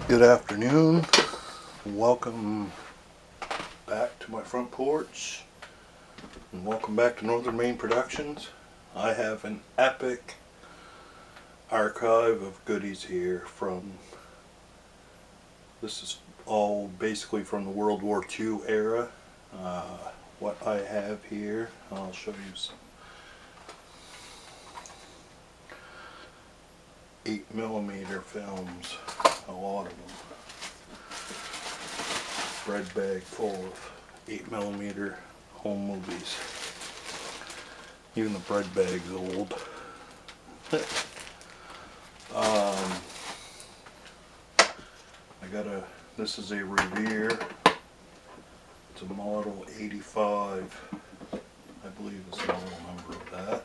Good afternoon. Welcome back to my front porch, and welcome back to Northern Maine Productions. I have an epic archive of goodies here this is all basically from the World War II era. What I have here, I'll show you some 8mm films, a lot of them. Bread bag full of 8mm home movies. Even the bread bag's old. This is a Revere. It's a Model 85. I believe is the model number of that.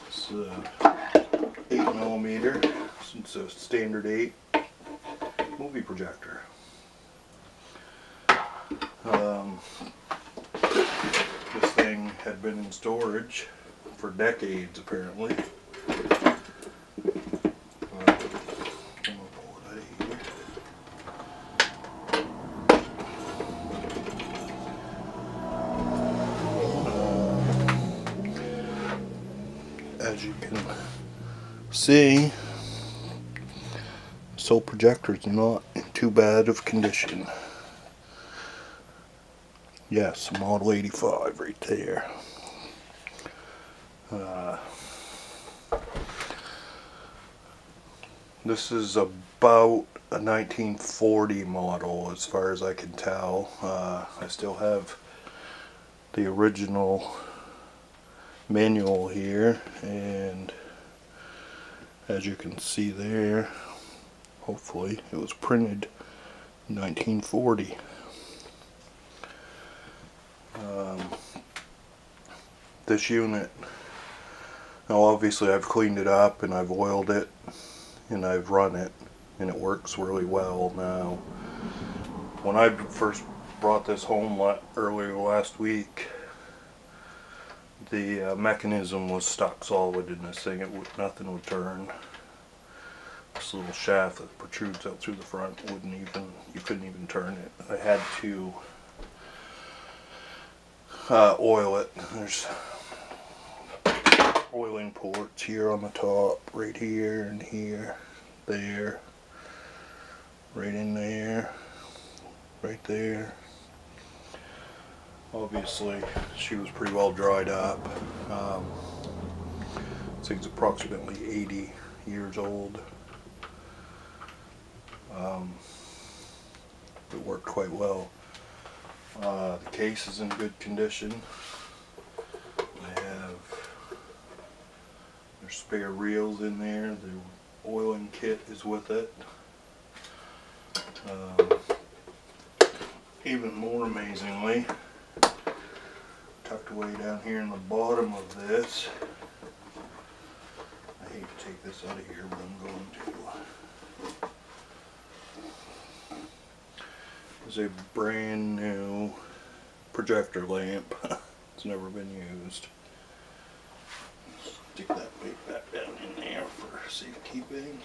It's 8mm. It's a standard 8 movie projector. This thing had been in storage for decades apparently. As you can see, this old projector is not in too bad of condition. Yes, Model 85 right there. This is about a 1940 model as far as I can tell. I still have the original manual here, and as you can see there, hopefully it was printed in 1940. This unit, now obviously I've cleaned it up and I've oiled it and I've run it, and it works really well now. When I first brought this home earlier last week, the mechanism was stuck solid in this thing. Nothing would turn. This little shaft that protrudes out through the front you couldn't even turn it. I had to oil it. There's oiling ports here on the top, right here and here, there, right in there, right there. Obviously she was pretty well dried up. This thing's approximately 80 years old. It worked quite well. The case is in good condition. There's spare reels in there. The oiling kit is with it. Even more amazingly, tucked away down here in the bottom of this, I hate to take this out of here, but I'm going to, is a brand new projector lamp. It's never been used. Stick that weight back down in there for safekeeping.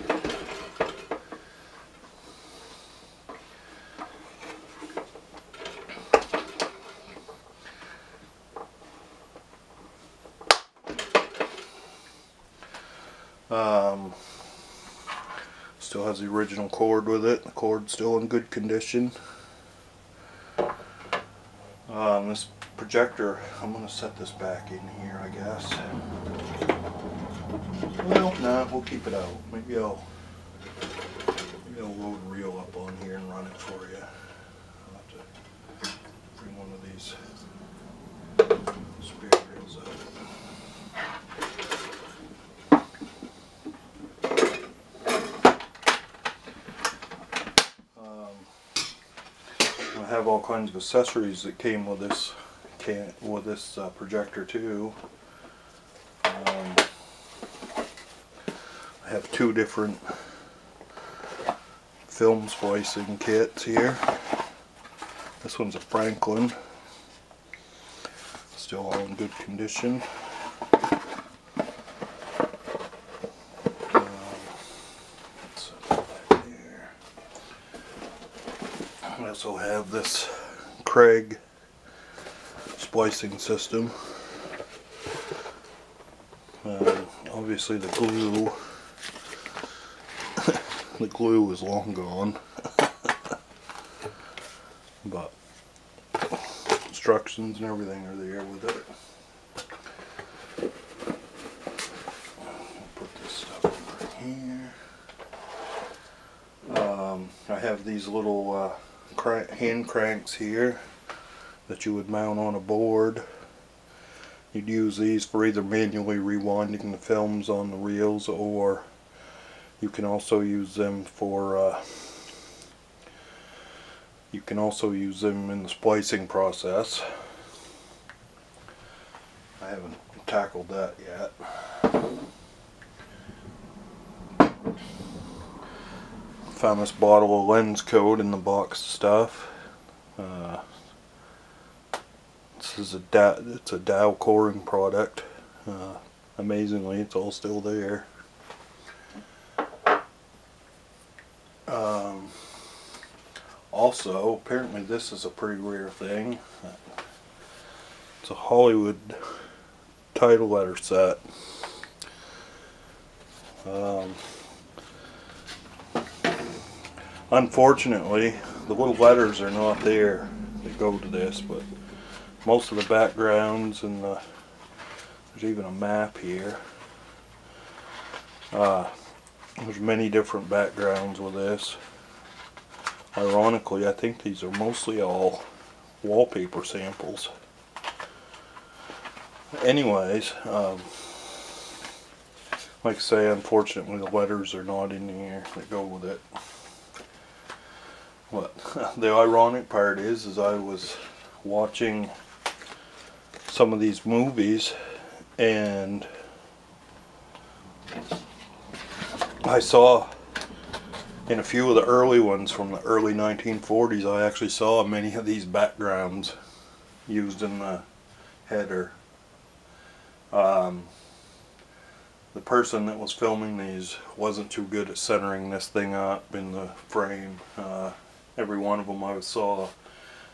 Still has the original cord with it. The cord's still in good condition. This projector, I'm going to set this back in here, I guess. Well, nah, we'll keep it out. Maybe I'll load and reel up on here and run it for you. I'll have to bring one of these spare reels out. I have all kinds of accessories that came with this projector too. I have two different film splicing kits here. This one's a Franklin, still all in good condition. I also have this Craig splicing system. Obviously the glue the glue is long gone, but instructions and everything are there with it. Put this stuff over here. I have these little hand cranks here that you would mount on a board. You'd use these for either manually rewinding the films on the reels, or you can also use them for you can also use them in the splicing process. I haven't tackled that yet. Found this bottle of lens coat in the box of stuff. This is it's a Dow coring product. Amazingly, it's all still there. Also, apparently this is a pretty rare thing. It's a Hollywood title letter set. Unfortunately, the little letters are not there that go to this, but most of the backgrounds and there's even a map here. There's many different backgrounds with this. Ironically, I think these are mostly all wallpaper samples. Anyways, like I say, unfortunately the letters are not in here that go with it. But the ironic part is I was watching some of these movies and I saw in a few of the early ones from the early 1940s, I actually saw many of these backgrounds used in the header. The person that was filming these wasn't too good at centering this thing up in the frame. Every one of them I saw,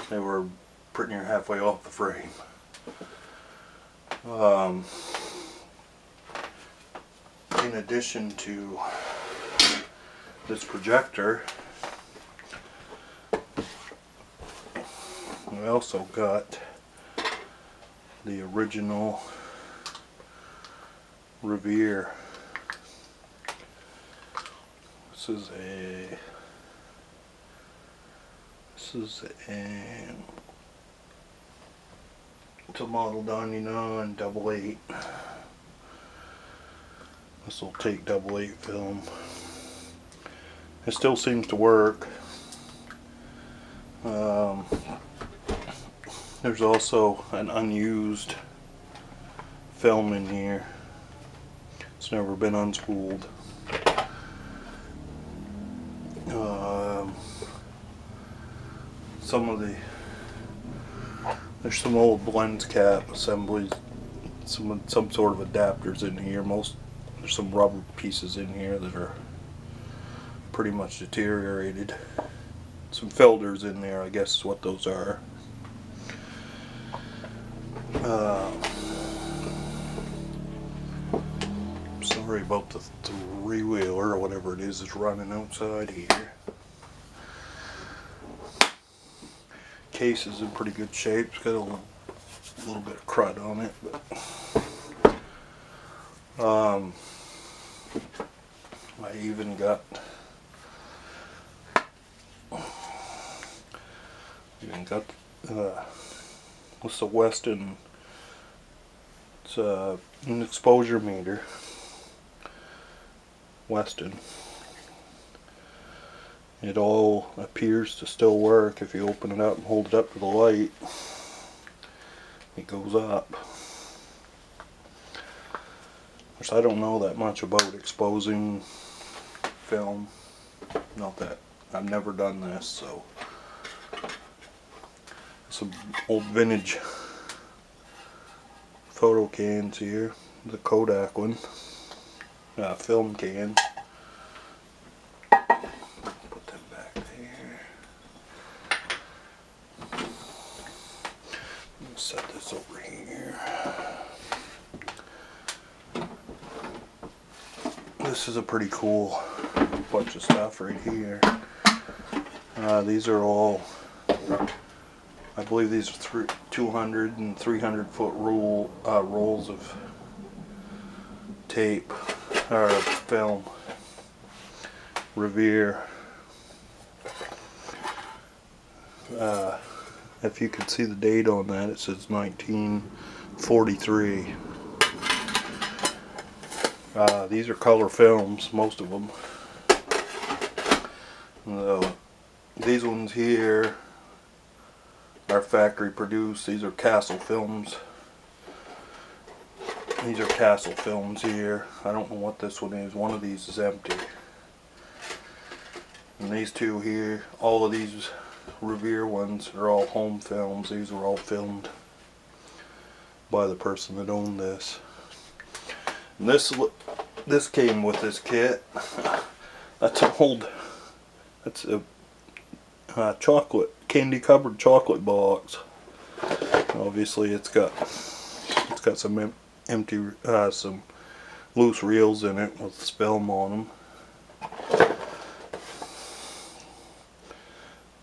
they were pretty near halfway off the frame. In addition to this projector, we also got the original Revere. This is it's a model 99 8/8. This will take 8/8 film. It still seems to work. There's also an unused film in here. It's never been unspooled. There's some old lens cap assemblies, some sort of adapters in here. There's some rubber pieces in here that are pretty much deteriorated. Some filters in there, I guess is what those are. Sorry about the three-wheeler or whatever it is running outside here. Case is in pretty good shape. It's got a little bit of crud on it, but I even got what's the Weston? It's an exposure meter. Weston. It all appears to still work. If you open it up and hold it up to the light, it goes up. Of course, I don't know that much about exposing film. Not that I've never done this, so some old vintage photo cans here. The Kodak one, film can. this over here. This is a pretty cool bunch of stuff right here. These are all, I believe these are 200 and 300 foot rolls of tape or film. Revere. If you could see the date on that, it says 1943. These are color films, most of them. These ones here are factory produced. These are Castle films. These are Castle films here. I don't know what this one is. One of these is empty. And these two here, all of these Revere ones are all home films. These were all filmed by the person that owned this. And this came with this kit. That's a chocolate, candy covered chocolate box. Obviously it's got some empty, some loose reels in it with film on them.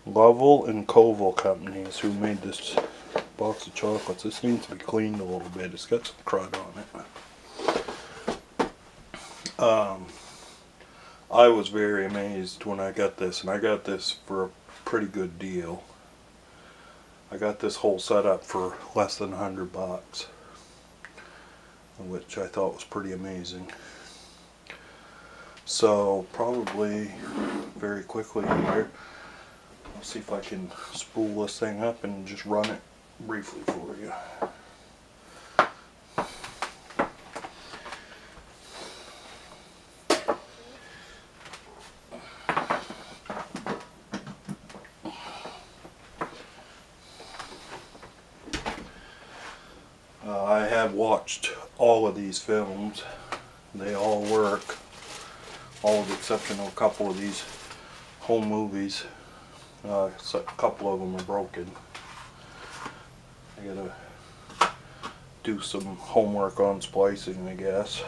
Lovell and Koval companies who made this box of chocolates. This needs to be cleaned a little bit. It's got some crud on it. I was very amazed when I got this, and I got this for a pretty good deal. I got this whole setup for less than $100, which I thought was pretty amazing. So probably very quickly here, I'll see if I can spool this thing up and just run it briefly for you. I have watched all of these films. They all work, all with the exception of a couple of these home movies. A couple of them are broken. I gotta do some homework on splicing, I guess.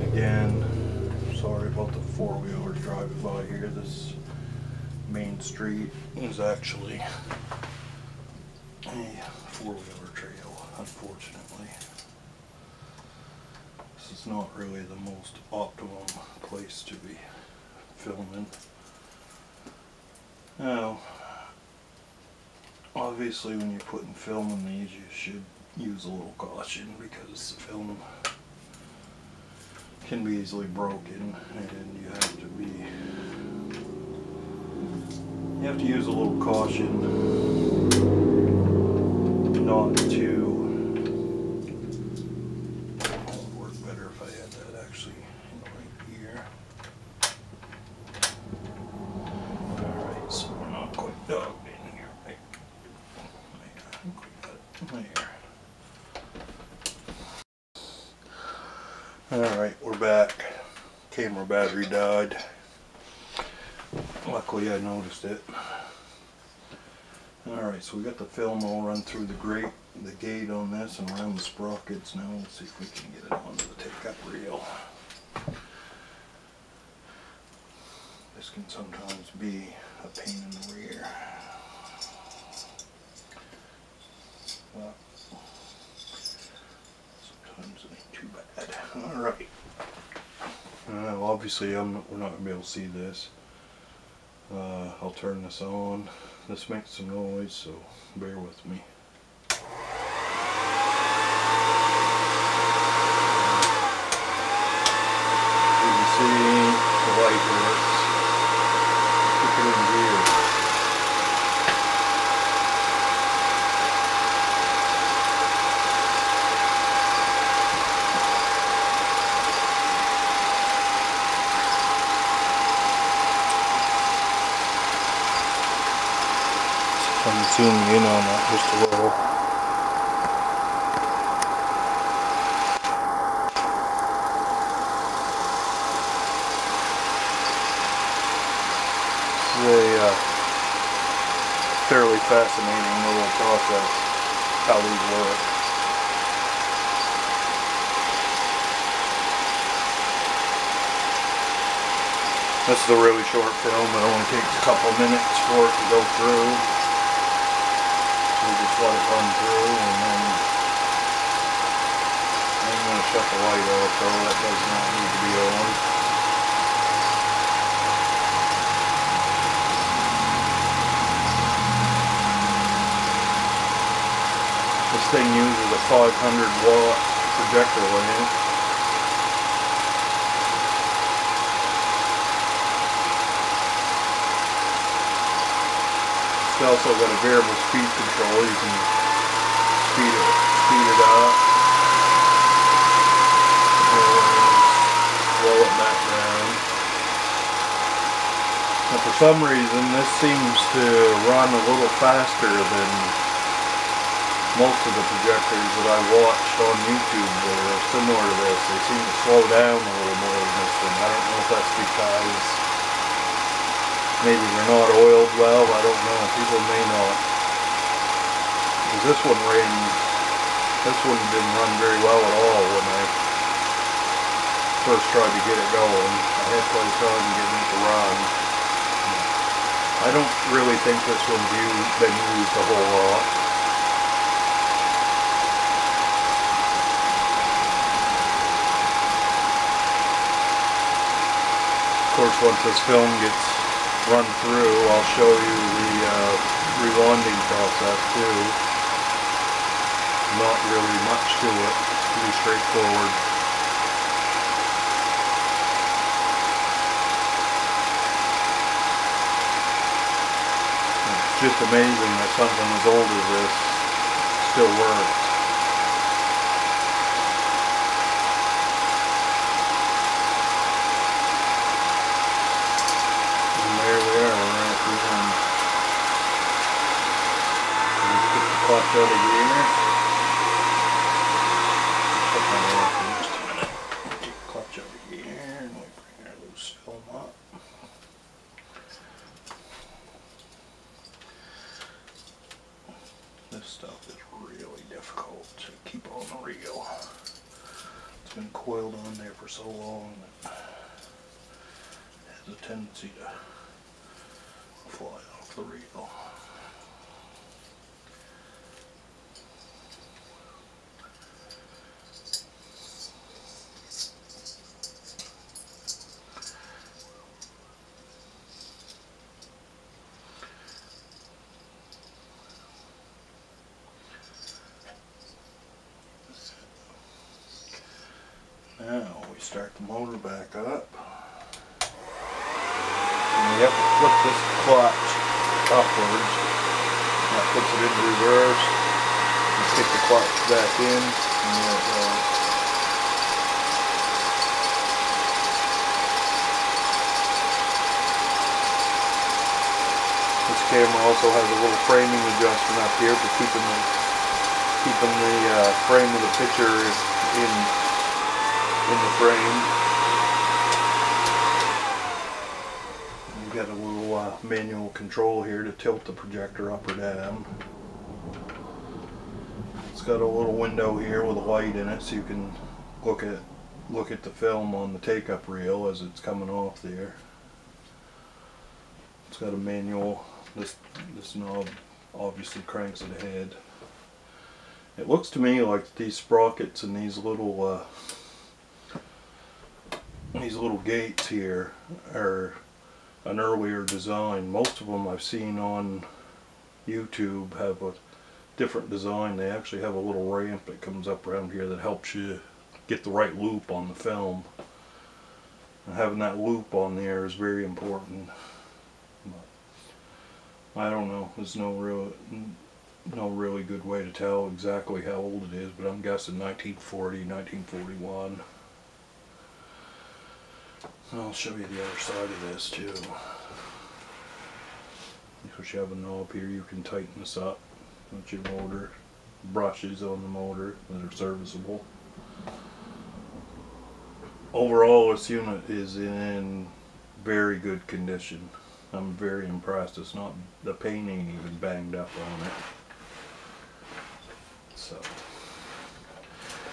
Again, sorry about the four-wheelers driving by here. This main street is actually a four-wheeler trail, unfortunately. This is not really the most optimum place to be filming. Now, obviously when you're putting film in these, you should use a little caution because the film can be easily broken, and you have to use a little caution not to. It would work better if I had that actually right here. Alright, so we're not quite dogged in here, right? I think we got it there. Alright, we're back. Camera battery died. Luckily I noticed it. Alright, so we got the film all run through the gate on this and around the sprockets. Now let's see if we can get it onto the take-up reel. This can sometimes be a pain in the rear. Well, sometimes it ain't too bad. Alright. Obviously we're not going to be able to see this. I'll turn this on. This makes some noise, so bear with me. You can see the light works. Stick it in gear. I'm zooming in on that just a little. fascinating little process how these work. This is a really short film. It only takes a couple minutes for it to go through. So we just let it run through, and then I'm going to shut the light off, so that does not need to be on. This thing uses a 500-watt projector lamp. It's also got a variable speed control. You can speed it up, or slow it back down. Now for some reason this seems to run a little faster than most of the projectors that I watched on YouTube that are similar to this. They seem to slow down a little more than this one. I don't know if that's because maybe they're not oiled well. I don't know. People may not. Because this one didn't run very well at all when I first tried to get it going. I had quite a time getting it to run. I don't really think this one's been used a whole lot. Of course, once this film gets run through, I'll show you the rewinding process too. Not really much to it. It's pretty straightforward. It's just amazing that something as old as this still works. Clutch out of gear. Put that off in just a minute. Take the clutch out of gear and we bring our loose film up. This stuff is really difficult to keep on the reel. It's been coiled on there for so long that it has a tendency to fly off the reel. Now we start the motor back up, and we have to flip this clutch upwards. That puts it into reverse. We stick the clutch back in, and there it goes. This camera also has a little framing adjustment up here for keeping the frame of the picture in the frame. We've got a little manual control here to tilt the projector up or down. It's got a little window here with a light in it so you can look at the film on the take-up reel as it's coming off there. It's got a manual. This knob obviously cranks it ahead. It looks to me like these sprockets and these little gates here are an earlier design. Most of them I've seen on YouTube have a different design. They actually have a little ramp that comes up around here that helps you get the right loop on the film. And having that loop on there is very important. But I don't know. There's no really good way to tell exactly how old it is, but I'm guessing 1940, 1941. I'll show you the other side of this too. Because you have a knob here, you can tighten this up. That's your motor. Brushes on the motor that are serviceable. Overall, this unit is in very good condition. I'm very impressed. It's not, the paint ain't even banged up on it. So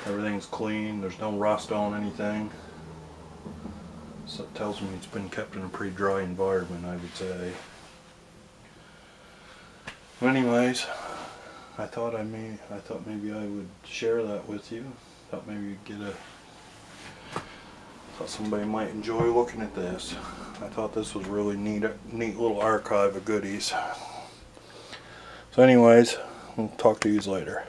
everything's clean, there's no rust on anything. So it tells me it's been kept in a pretty dry environment, I would say. Anyways, I thought maybe I would share that with you. Thought maybe you'd get thought somebody might enjoy looking at this. I thought this was really neat little archive of goodies. So anyways, we'll talk to you later.